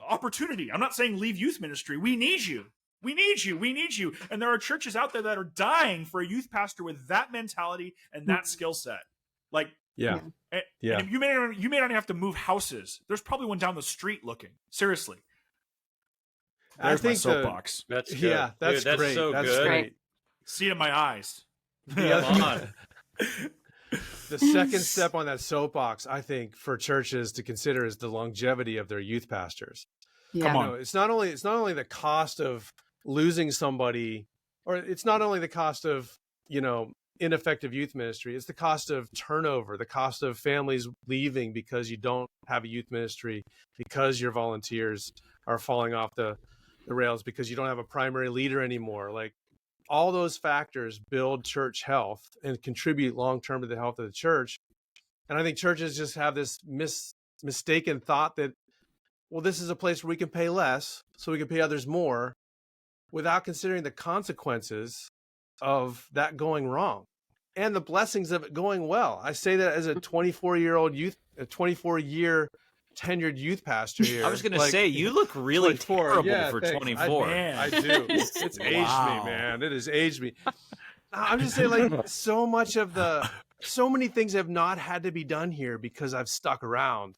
opportunity. I'm not saying leave youth ministry. We need you. We need you. We need you. And there are churches out there that are dying for a youth pastor with that mentality and that skill set. Like, and you may not even have to move houses. There's probably one down the street looking. Seriously. There's I think my soapbox. That's good. Yeah, that's Dude, great. So that's good. great. See it in my eyes. The second step on that soapbox, I think, for churches to consider is the longevity of their youth pastors. Yeah. Come on. It's not only the cost of losing somebody, or it's not only the cost of, ineffective youth ministry. It's the cost of turnover, the cost of families leaving because you don't have a youth ministry, because your volunteers are falling off the rails, because you don't have a primary leader anymore. Like, all those factors build church health and contribute long-term to the health of the church. And I think churches just have this mistaken thought that, well, this is a place where we can pay less so we can pay others more, without considering the consequences of that going wrong and the blessings of it going well. I say that as a 24-year tenured youth pastor here. I was going to say, you look really terrible for 24. I do. It's aged me, man. It has aged me. I'm just saying, like, so many things have not had to be done here because I've stuck around,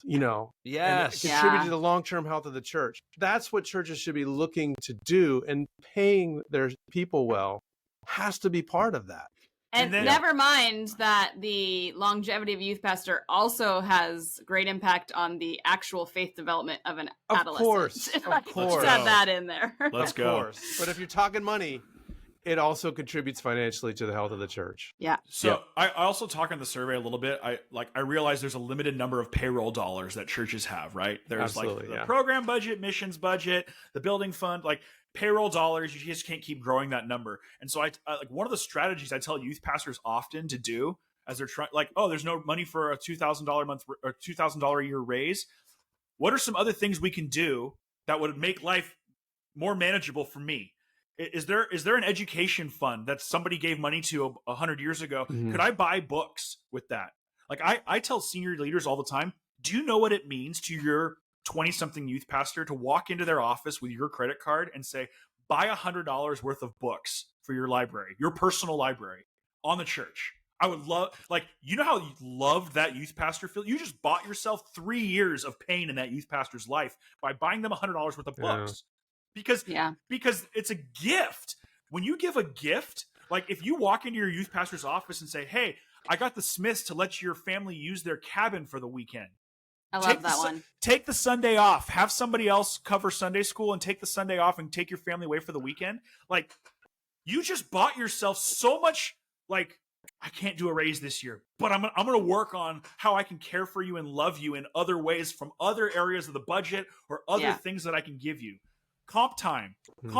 Yes. And contribute to the long-term health of the church. That's what churches should be looking to do, and paying their people well has to be part of that. And then, never mind that the longevity of a youth pastor also has great impact on the actual faith development of an adolescent. Of course. Just add that in there. Let's go. But if you're talking money, it also contributes financially to the health of the church. Yeah. So I also talk on the survey a little bit. I realize there's a limited number of payroll dollars that churches have, right? There's Absolutely, like the program budget, missions budget, the building fund, like payroll dollars. You just can't keep growing that number. And so I like one of the strategies I tell youth pastors often to do as they're trying, like, oh, there's no money for a $2,000 a month or $2,000 a year raise. What are some other things we can do that would make life more manageable for me? Is there an education fund that somebody gave money to 100 years ago? Mm-hmm. Could I buy books with that? Like I tell senior leaders all the time, do you know what it means to your 20-something youth pastor to walk into their office with your credit card and say, buy $100 worth of books for your library, your personal library on the church? I would love, like, you know how you loved that youth pastor feel? You just bought yourself 3 years of pain in that youth pastor's life by buying them $100 worth of books. Because it's a gift. When you give a gift, like if you walk into your youth pastor's office and say, hey, I got the Smiths to let your family use their cabin for the weekend. I love that one. Take the Sunday off. Have somebody else cover Sunday school and take the Sunday off and take your family away for the weekend. Like, you just bought yourself so much, like, I can't do a raise this year, but I'm going to work on how I can care for you and love you in other ways from other areas of the budget or other things that I can give you. Comp time. You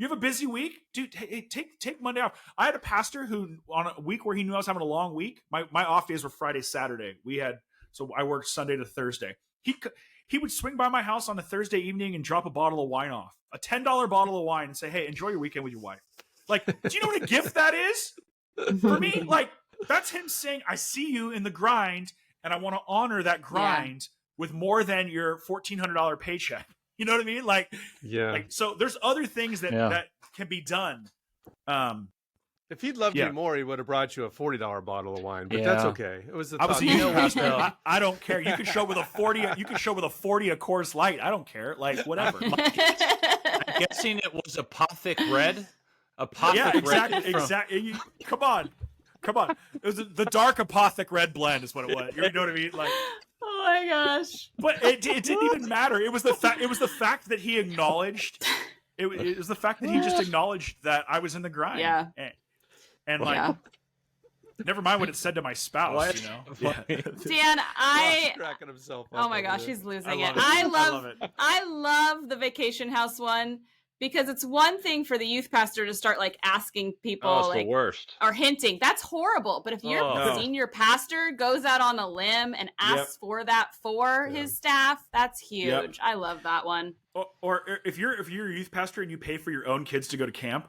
have a busy week, dude. Hey, take Monday off. I had a pastor who, on a week where he knew I was having a long week, my off days were Friday, Saturday. So I worked Sunday to Thursday. He would swing by my house on a Thursday evening and drop a bottle of wine off, a $10 bottle of wine, and say, hey, enjoy your weekend with your wife. Like, do you know what a gift that is? For me, like, that's him saying, I see you in the grind, and I want to honor that grind with more than your $1,400 paycheck. You know what I mean? Like, so there's other things that can be done. If he'd loved you more, he would have brought you a $40 bottle of wine, but that's okay. It was I don't care. You can show with a 40. You can show with a 40 a Coors Light. I don't care. Like, whatever. I'm guessing it was Apothic Red. Exactly. Come on. It was the dark Apothic Red blend is what it was. You know what I mean? Like, oh my gosh! But it didn't even matter. It was the fact. It was the fact that he acknowledged. It was the fact that he just acknowledged that I was in the grind. Yeah. And like, never mind what it said to my spouse. You know, Dan, cracking himself up. Oh my gosh, he's losing it. I love the vacation house one. Because it's one thing for the youth pastor to start like asking people the worst. Or hinting. That's horrible. But if your senior pastor goes out on a limb and asks for that for his staff, that's huge. Yep. I love that one. Or if you're a youth pastor and you pay for your own kids to go to camp,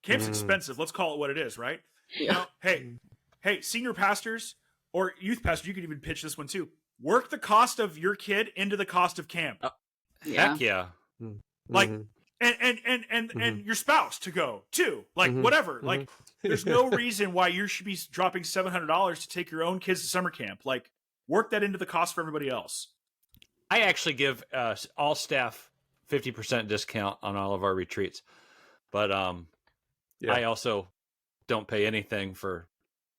camp's expensive. Let's call it what it is, right? Yeah. You know, hey, senior pastors or youth pastors, you could even pitch this one too. Work the cost of your kid into the cost of camp. Heck yeah. Like, and your spouse to go too, like whatever. Like, there's no reason why you should be dropping $700 to take your own kids to summer camp. Like, work that into the cost for everybody else. I actually give all staff 50% discount on all of our retreats, but I also don't pay anything for.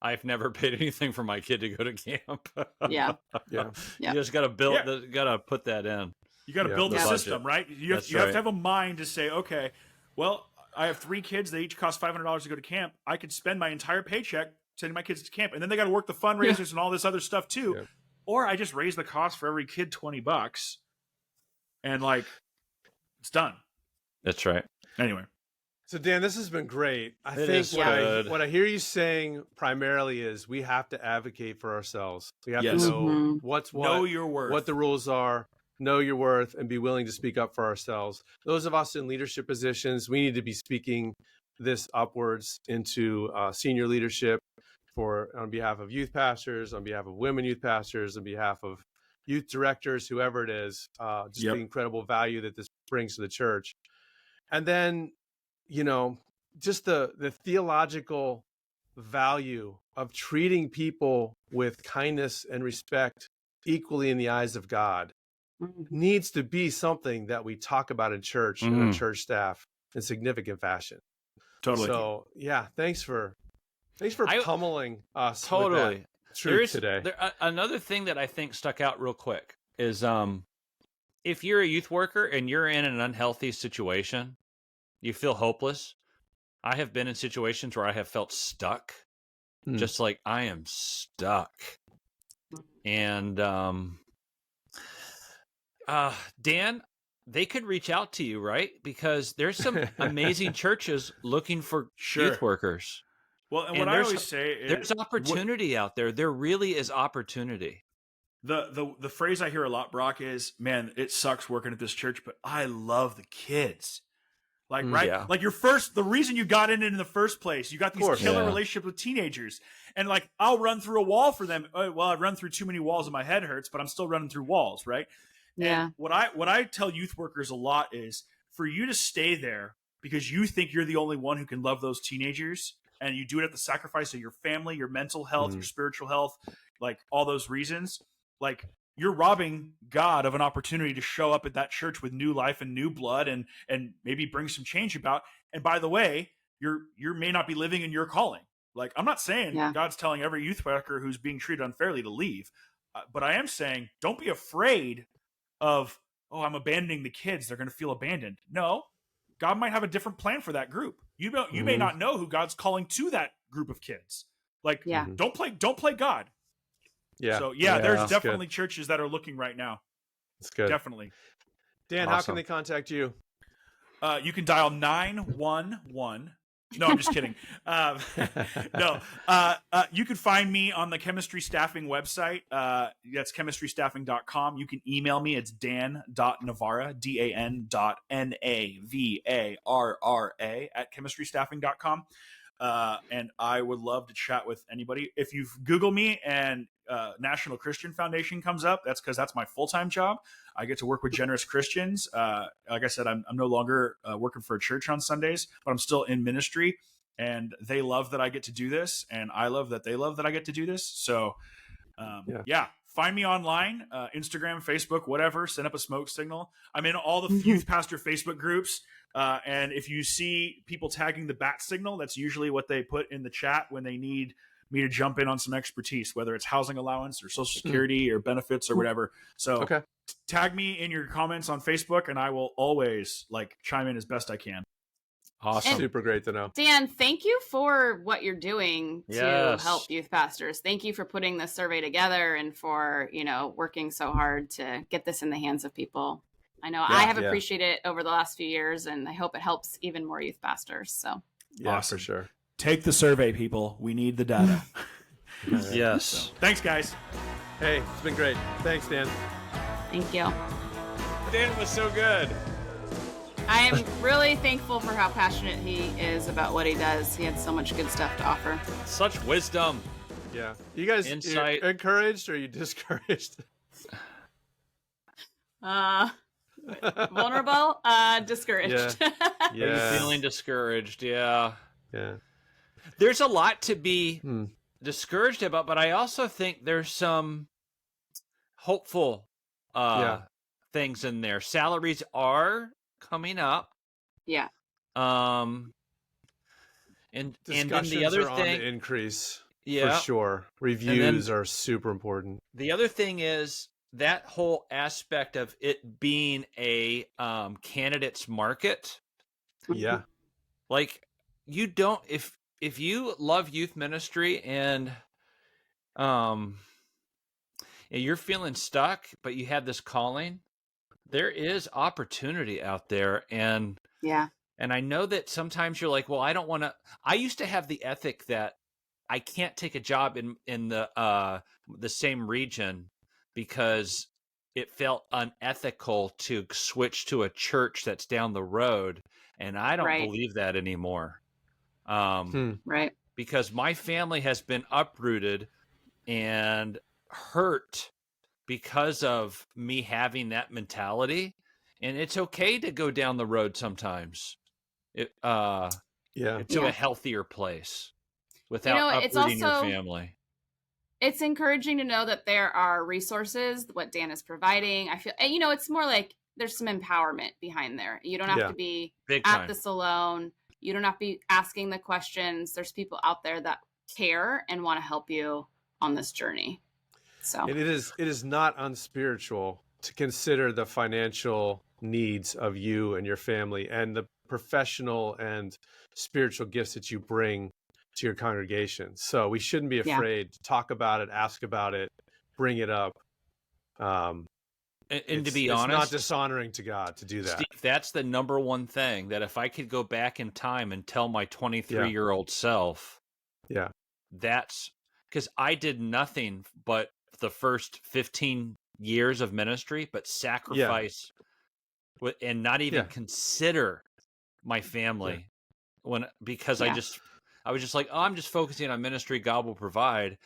I've never paid anything for my kid to go to camp. You just got to build. Got to put that in. You got to build the system, right? You have to have a mind to say, okay, well, I have 3 kids. They each cost $500 to go to camp. I could spend my entire paycheck sending my kids to camp. And then they got to work the fundraisers and all this other stuff too. Yeah. Or I just raise the cost for every kid $20 and like, it's done. That's right. Anyway. So Dan, this has been great. I think what I hear you saying primarily is we have to advocate for ourselves. We have to know what's what, know your worth, what the rules are. Know your worth and be willing to speak up for ourselves. Those of us in leadership positions, we need to be speaking this upwards into senior leadership on behalf of youth pastors, on behalf of women youth pastors, on behalf of youth directors, whoever it is, just the incredible value that this brings to the church. And then, you know, just the theological value of treating people with kindness and respect equally in the eyes of God needs to be something that we talk about in church and our church staff in significant fashion. Totally. So thanks for pummeling us. Totally. Truth today. Another thing that I think stuck out real quick is if you're a youth worker and you're in an unhealthy situation, you feel hopeless, I have been in situations where I have felt stuck, just like I am stuck. And Dan, they could reach out to you, right? Because there's some amazing churches looking for youth workers. Well, and what I always say is there's opportunity out there. There really is opportunity. The phrase I hear a lot, Brock, is, man, it sucks working at this church, but I love the kids. Like, right? Yeah. Like the reason you got in it in the first place, you got these killer relationships with teenagers. And like, I'll run through a wall for them. Well, I've run through too many walls and my head hurts, but I'm still running through walls, right? Yeah. And what I tell youth workers a lot is for you to stay there because you think you're the only one who can love those teenagers, and you do it at the sacrifice of your family, your mental health, your spiritual health, like all those reasons, like you're robbing God of an opportunity to show up at that church with new life and new blood and maybe bring some change about. And by the way, you may not be living in your calling. Like, I'm not saying God's telling every youth worker who's being treated unfairly to leave, but I am saying don't be afraid of, oh, I'm abandoning the kids, they're going to feel abandoned. No, God might have a different plan for that group. You may not know who God's calling to that group of kids. Like, don't play God. Yeah. So there's definitely churches that are looking right now. That's good. Definitely. Dan, how can they contact you? You can dial 911. No, I'm just kidding. You can find me on the chemistry staffing website. That's chemistrystaffing.com. You can email me. It's dan.navarra, dan.navara at chemistrystaffing.com. And I would love to chat with anybody. If you Google me and National Christian Foundation comes up, that's because that's my full-time job. I get to work with generous Christians. Like I said, I'm no longer working for a church on Sundays, but I'm still in ministry, and they love that I get to do this, and I love that they love that I get to do this. So find me online, Instagram, Facebook, whatever. Send up a smoke signal. I'm in all the youth pastor Facebook groups. And if you see people tagging the bat signal, that's usually what they put in the chat when they need me to jump in on some expertise, whether it's housing allowance or Social Security or benefits or whatever. So tag me in your comments on Facebook, and I will always chime in as best I can. Awesome. And super great to know. Dan, thank you for what you're doing to help youth pastors. Thank you for putting this survey together and for, working so hard to get this in the hands of people. I know I have appreciated it over the last few years, and I hope it helps even more youth pastors. So for sure. Take the survey, people. We need the data. Yes. So, thanks, guys. Hey, it's been great. Thanks, Dan. Thank you. Dan was so good. I am really thankful for how passionate he is about what he does. He had so much good stuff to offer. Such wisdom. Yeah. You guys Insight. Encouraged or are you discouraged? Vulnerable, discouraged. Are you feeling discouraged? Yeah. Yeah. There's a lot to be discouraged about, but I also think there's some hopeful things in there. Salaries are coming up. Yeah. And then the other are thing, on the increase. Yeah. For sure. Reviews are super important. The other thing is that whole aspect of it being a candidate's market. Yeah. Like, you don't, if you love youth ministry and you're feeling stuck, but you have this calling, there is opportunity out there. And I know that sometimes you're like, well, I don't want to. I used to have the ethic that I can't take a job in the same region because it felt unethical to switch to a church that's down the road, and I don't believe that anymore. Right. Because my family has been uprooted and hurt because of me having that mentality, and it's okay to go down the road sometimes. To a healthier place without uprooting your family. It's encouraging to know that there are resources, what Dan is providing. I feel, it's more like there's some empowerment behind there. You don't have to be at this alone. You don't have to be asking the questions. There's people out there that care and want to help you on this journey. So, and it is not unspiritual to consider the financial needs of you and your family and professional and spiritual gifts that you bring to your congregation. So we shouldn't be afraid to talk about it, ask about it, bring it up. And to be it's honest, not dishonoring to God to do that. Steve, that's the number one thing that if I could go back in time and tell my 23-year-old self, that's because I did nothing but the first 15 years of ministry, but sacrifice and not even consider my family because I was just like, oh, I'm just focusing on ministry. God will provide.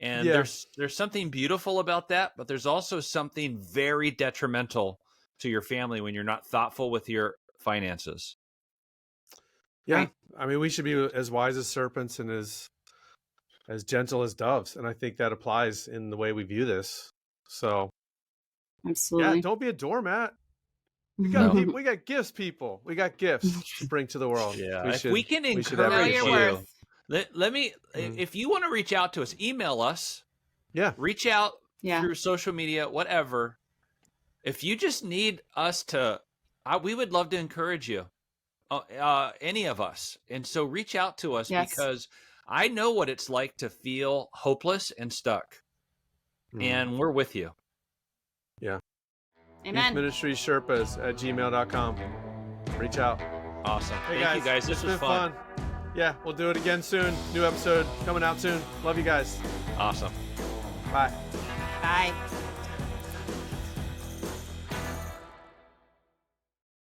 And there's something beautiful about that, but there's also something very detrimental to your family when you're not thoughtful with your finances. Yeah. Right. I mean, we should be as wise as serpents and as gentle as doves. And I think that applies in the way we view this. So absolutely. don't be a doormat. We got gifts, people. We got gifts to bring to the world. Yeah. We if we can encourage your you, worth. let me, if you want to reach out to us, email us. Yeah. Reach out through social media, whatever. If you just need us to, we would love to encourage you, any of us. And so reach out to us because I know what it's like to feel hopeless and stuck. And we're with you. Yeah. Amen. YouthMinistrySherpas@gmail.com. Reach out. Awesome. Hey, Thank you guys. This was fun. Yeah, we'll do it again soon. New episode coming out soon. Love you guys. Awesome. Bye. Bye.